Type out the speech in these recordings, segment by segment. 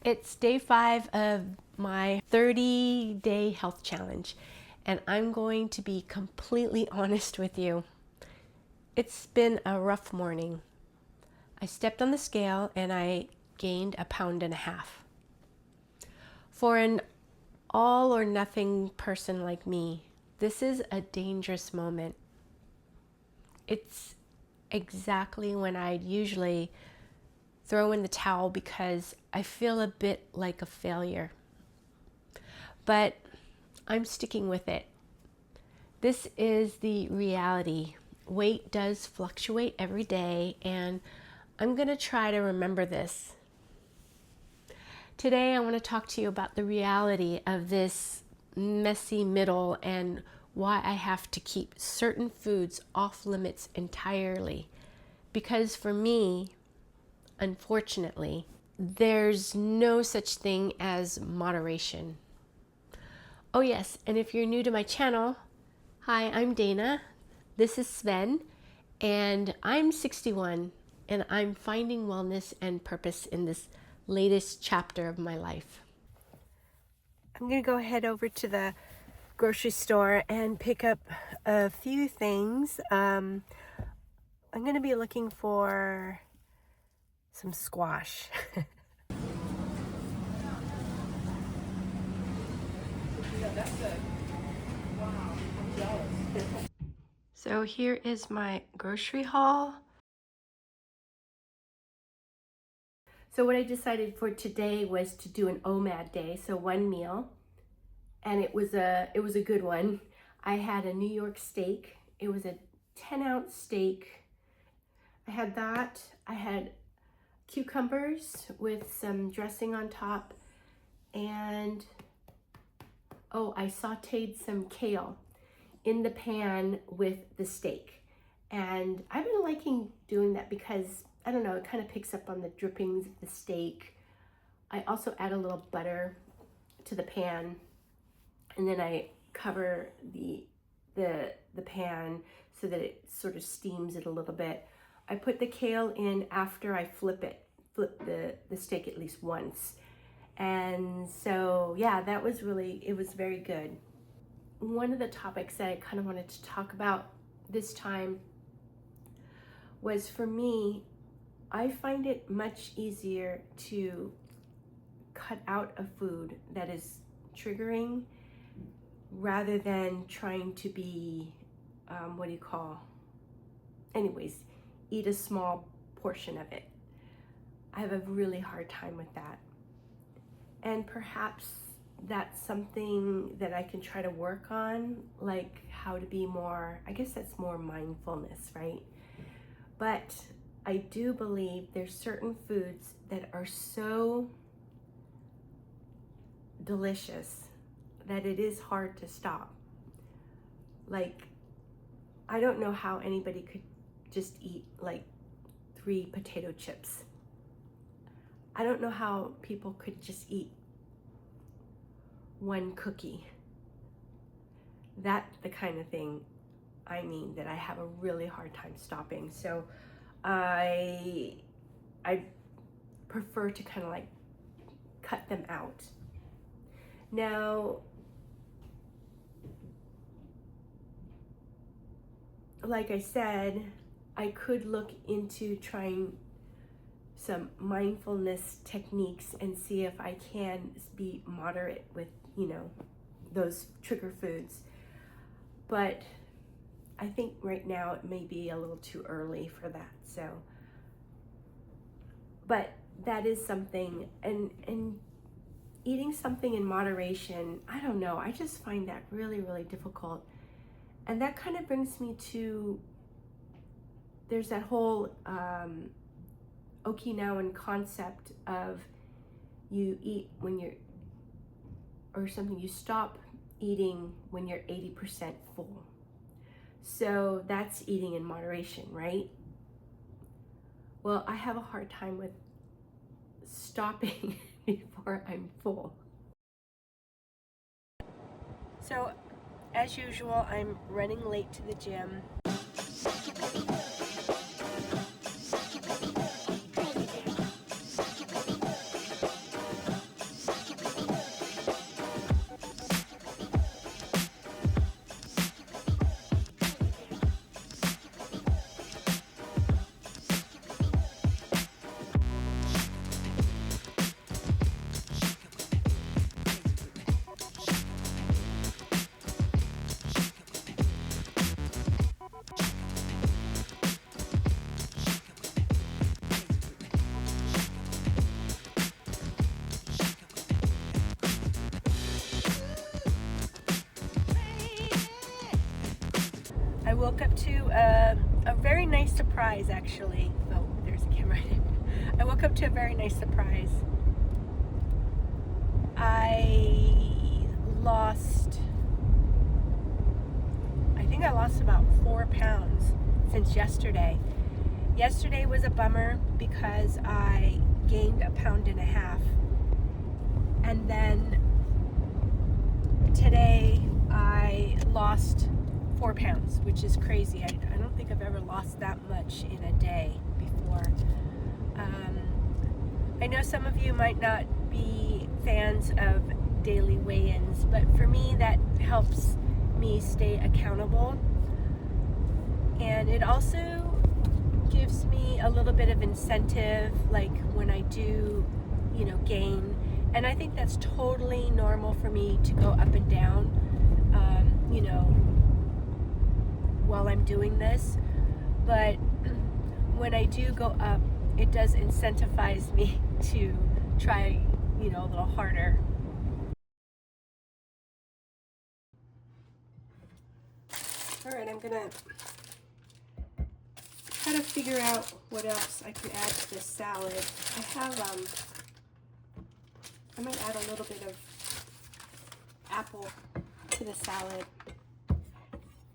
It's day 5 of my 30-day health challenge, and I'm going to be completely honest with you. It's been a rough morning. I stepped on the scale and I gained 1.5 pounds. For an all or nothing person like me, this is a dangerous moment. It's exactly when I'd usually throw in the towel because I feel a bit like a failure. But I'm sticking with it. This is the reality. Weight does fluctuate every day, and I'm going to try to remember this. Today, I want to talk to you about the reality of this messy middle and why I have to keep certain foods off limits entirely. Because for me, unfortunately, there's no such thing as moderation. Oh yes, and if you're new to my channel, hi, I'm Dana. This is Sven, and I'm 61, and I'm finding wellness and purpose in this latest chapter of my life. I'm going to go head over to the grocery store and pick up a few things. I'm going to be looking for some squash. So here is my grocery haul. So what I decided for today was to do an OMAD day, so one meal, and it was a good one. I had a New York steak. It was a 10-ounce steak. I had that. I had cucumbers with some dressing on top, and I sauteed some kale in the pan with the steak. And I've been liking doing that because, I don't know, it kind of picks up on the drippings of the steak. I also add a little butter to the pan, and then I cover the pan so that it sort of steams it a little bit. I put the kale in after I flip the steak at least once. And so, yeah, it was very good. One of the topics that I kind of wanted to talk about this time was, for me, I find it much easier to cut out a food that is triggering rather than trying to be, eat a small portion of it. I have a really hard time with that. And perhaps that's something that I can try to work on, like how to be more, I guess that's more mindfulness, right? But I do believe there's certain foods that are so delicious that it is hard to stop. Like, I don't know how anybody could just eat like 3 potato chips. I don't know how people could just eat 1 cookie. That's the kind of thing that I have a really hard time stopping. So I prefer to kind of like cut them out. Now, like I said, I could look into trying some mindfulness techniques and see if I can be moderate with, those trigger foods. But I think right now it may be a little too early for that. So, but that is something, and eating something in moderation, I don't know, I just find that really, really difficult. And that kind of brings me to, there's that whole Okinawan concept of you eat when you stop eating when you're 80% full. So that's eating in moderation, right? Well, I have a hard time with stopping before I'm full. So, as usual, I'm running late to the gym. I woke up to a very nice surprise, actually. Oh, there's a camera. I woke up to a very nice surprise. I think I lost about 4 pounds since yesterday. Yesterday was a bummer because I gained 1.5 pounds. And then today I lost 4 pounds, which is crazy. I don't think I've ever lost that much in a day before. I know some of you might not be fans of daily weigh-ins, but for me that helps me stay accountable. And it also gives me a little bit of incentive, like when I do, gain. And I think that's totally normal for me to go up and down, while I'm doing this. But when I do go up, it does incentivize me to try, a little harder. All right, I'm gonna try to figure out what else I can add to this salad. I might add a little bit of apple to the salad.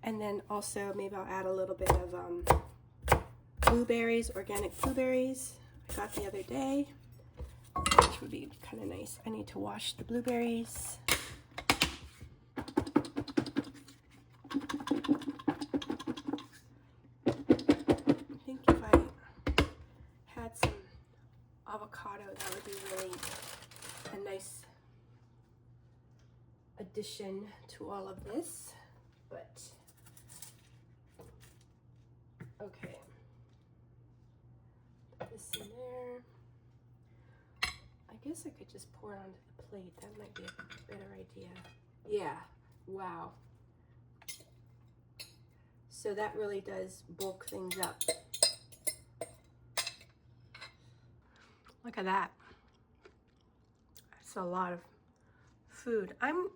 And then also maybe I'll add a little bit of blueberries, organic blueberries I got the other day, which would be kind of nice. I need to wash the blueberries. I think if I had some avocado, that would be really a nice addition to all of this. But okay, put this in there. I guess I could just pour it onto the plate. That might be a better idea. Yeah, wow. So that really does bulk things up. Look at that. That's a lot of food. I'm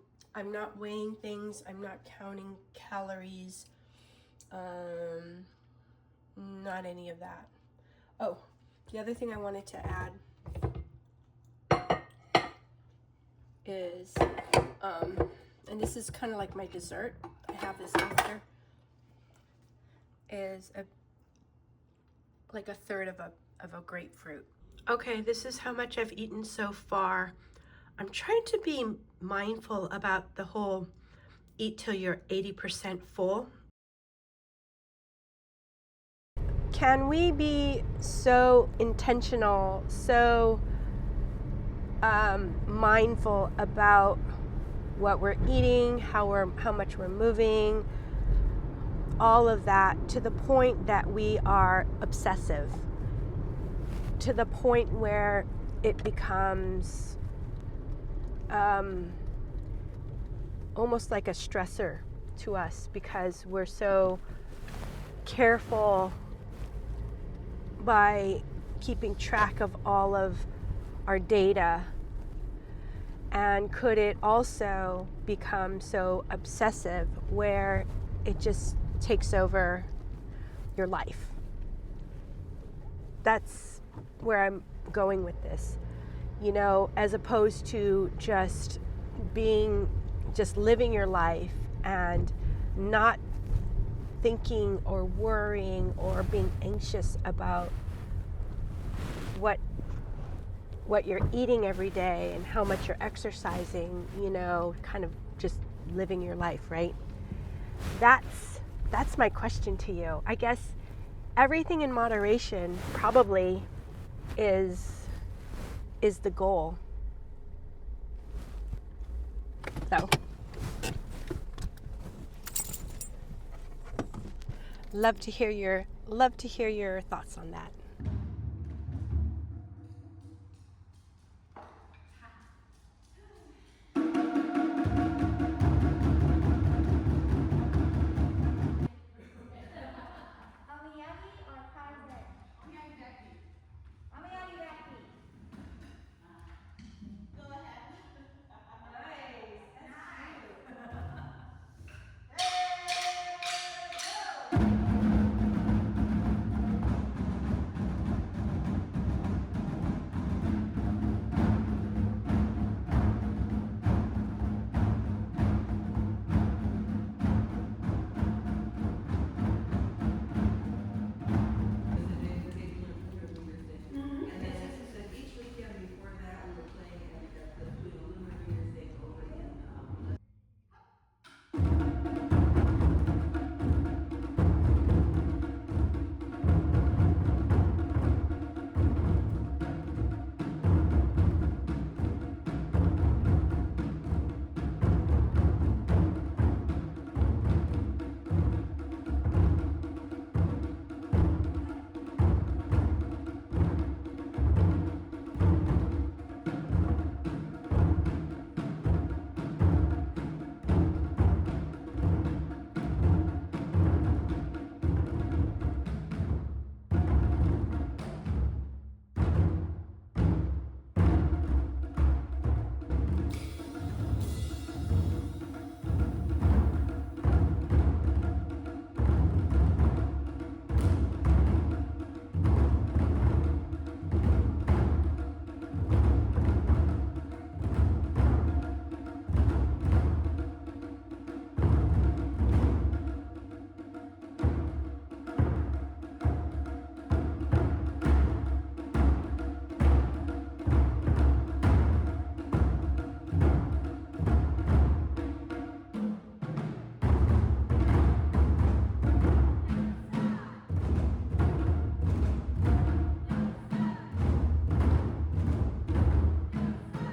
not weighing things. I'm not counting calories. Not any of that. Oh, the other thing I wanted to add is, and this is kind of like my dessert. I have this after. Is like a third of a grapefruit. Okay, this is how much I've eaten so far. I'm trying to be mindful about the whole eat till you're 80% full. Can we be so intentional, so mindful about what we're eating, how much we're moving, all of that, to the point that we are obsessive, to the point where it becomes almost like a stressor to us, because we're so careful by keeping track of all of our data. And could it also become so obsessive where it just takes over your life? That's where I'm going with this, as opposed to just living your life and not thinking or worrying or being anxious about what you're eating every day and how much you're exercising, kind of just living your life, right? That's my question to you. I guess everything in moderation probably is the goal. So love to hear your thoughts on that.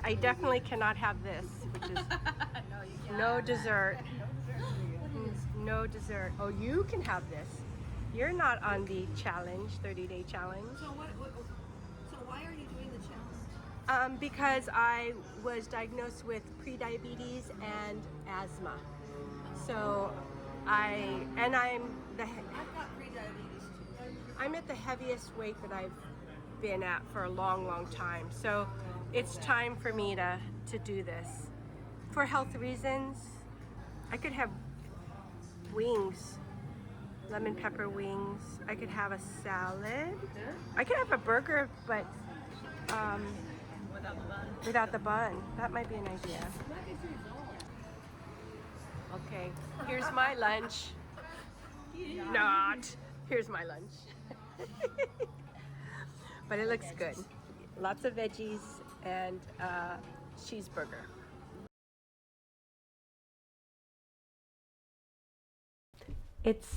I definitely cannot have this, which is no dessert. No dessert. Oh, you can have this. You're not on the challenge, 30-day challenge. So why are you doing the challenge? Because I was diagnosed with prediabetes and asthma. So I'm I've got prediabetes too. I'm at the heaviest weight that I've been at for a long, long time. So it's time for me to do this. For health reasons, I could have wings, lemon pepper wings. I could have a salad. I could have a burger, but without the bun. That might be an idea. Okay, here's my lunch. Not. Here's my lunch. But it looks good. Lots of veggies and cheeseburger. It's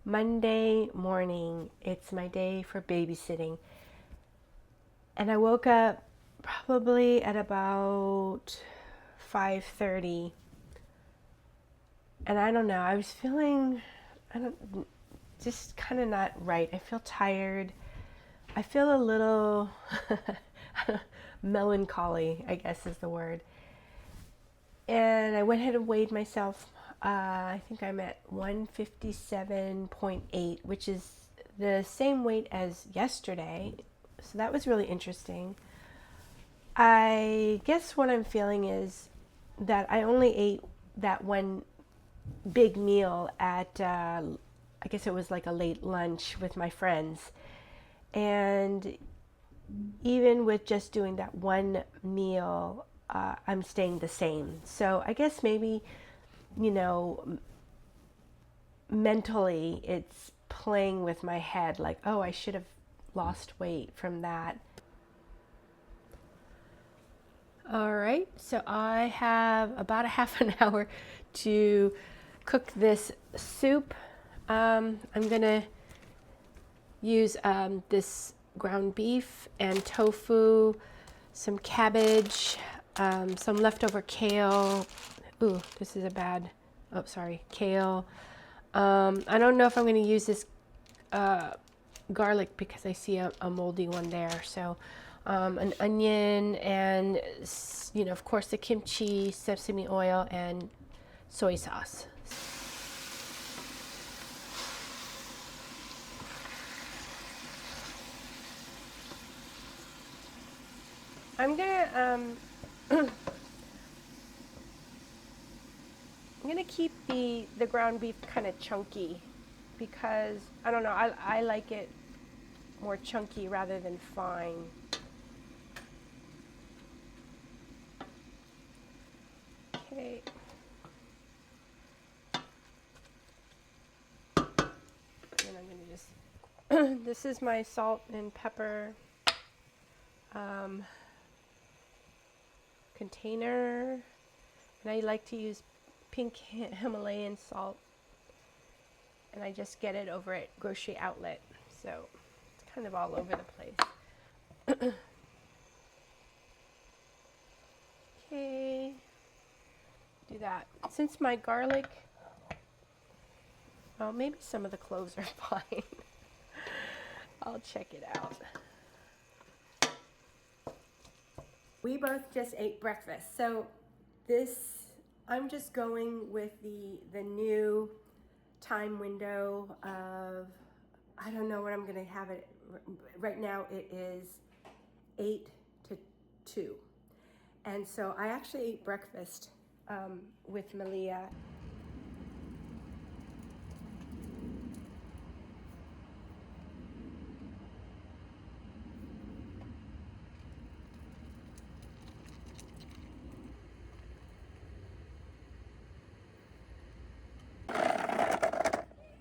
Monday morning. It's my day for babysitting. And I woke up probably at about 5:30. And I don't know, I was feeling just kind of not right. I feel tired. I feel a little melancholy, I guess is the word. And I went ahead and weighed myself. I think I'm at 157.8, which is the same weight as yesterday. So that was really interesting. I guess what I'm feeling is that I only ate that one big meal at, I guess it was like a late lunch with my friends. And even with just doing that one meal, I'm staying the same. So I guess maybe, mentally it's playing with my head like, oh, I should have lost weight from that. All right, so I have about a half an hour to cook this soup. I'm gonna use this ground beef and tofu, some cabbage, some leftover kale. Ooh, this is a bad, oh, sorry, kale. I don't know if I'm going to use this garlic because I see a moldy one there. So an onion and, of course, the kimchi, sesame oil, and soy sauce. I'm gonna keep the ground beef kind of chunky because I don't know, I like it more chunky rather than fine. Okay. And I'm gonna just this is my salt and pepper container, and I like to use pink Himalayan salt, and I just get it over at Grocery Outlet, so it's kind of all over the place. Okay, do that. Since my garlic, well, maybe some of the cloves are fine. I'll check it out. We both just ate breakfast, so I'm just going with the new time window of, I don't know what I'm going to have it. Right now it is 8 to 2. And so I actually ate breakfast with Malia.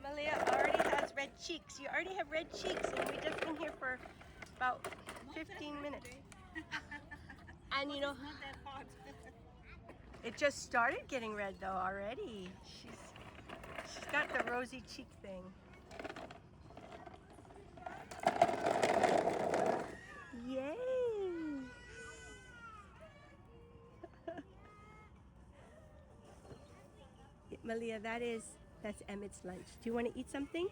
Malia already has red cheeks. You already have red cheeks, and we've just been here for about 15 minutes. And It's not that hot. it just started getting red though already. She's got the rosy cheek thing. Yay! Malia, that's Emmett's lunch. Do you want to eat something?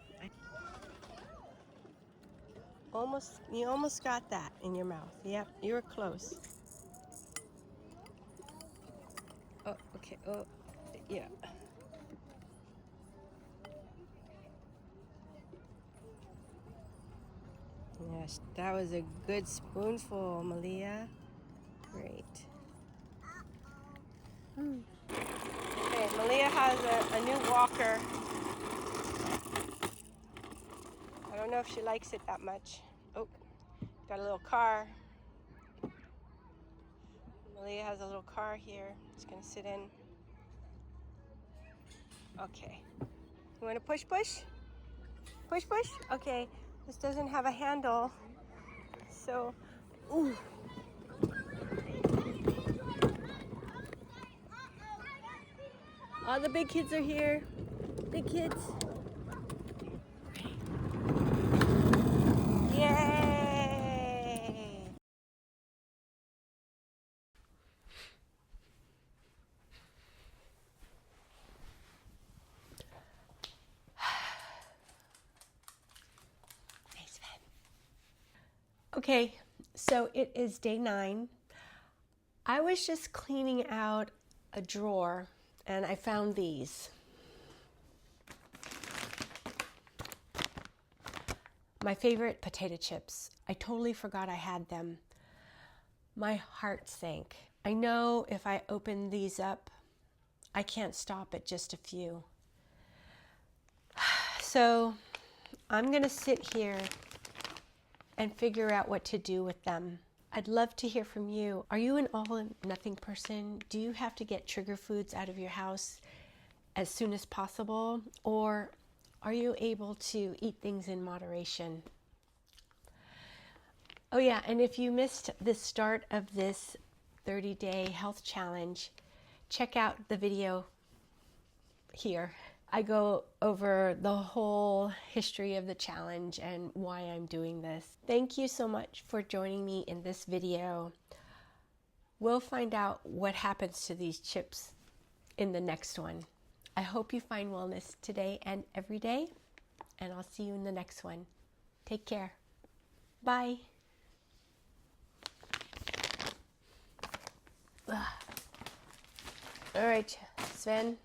You almost got that in your mouth. Yep, you were close. Oh, okay. Oh, yeah. Yes, that was a good spoonful, Malia. Great. Okay, Malia has a new walker. I don't know if she likes it that much. Oh, got a little car. Malia has a little car here. It's gonna sit in. Okay. You wanna push, push? Push, push? Okay. This doesn't have a handle. So, ooh. All the big kids are here. Big kids. Yay! Thanks, Ben. Okay, so it is day 9. I was just cleaning out a drawer and I found these. My favorite potato chips. I totally forgot I had them. My heart sank. I know if I open these up, I can't stop at just a few. So I'm gonna sit here and figure out what to do with them. I'd love to hear from you. Are you an all or nothing person? Do you have to get trigger foods out of your house as soon as possible? Or are you able to eat things in moderation? Oh yeah, and if you missed the start of this 30-day health challenge, check out the video here. I go over the whole history of the challenge and why I'm doing this. Thank you so much for joining me in this video. We'll find out what happens to these chips in the next one. I hope you find wellness today and every day, and I'll see you in the next one. Take care. Bye. All right, Sven.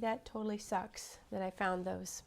That totally sucks that I found those.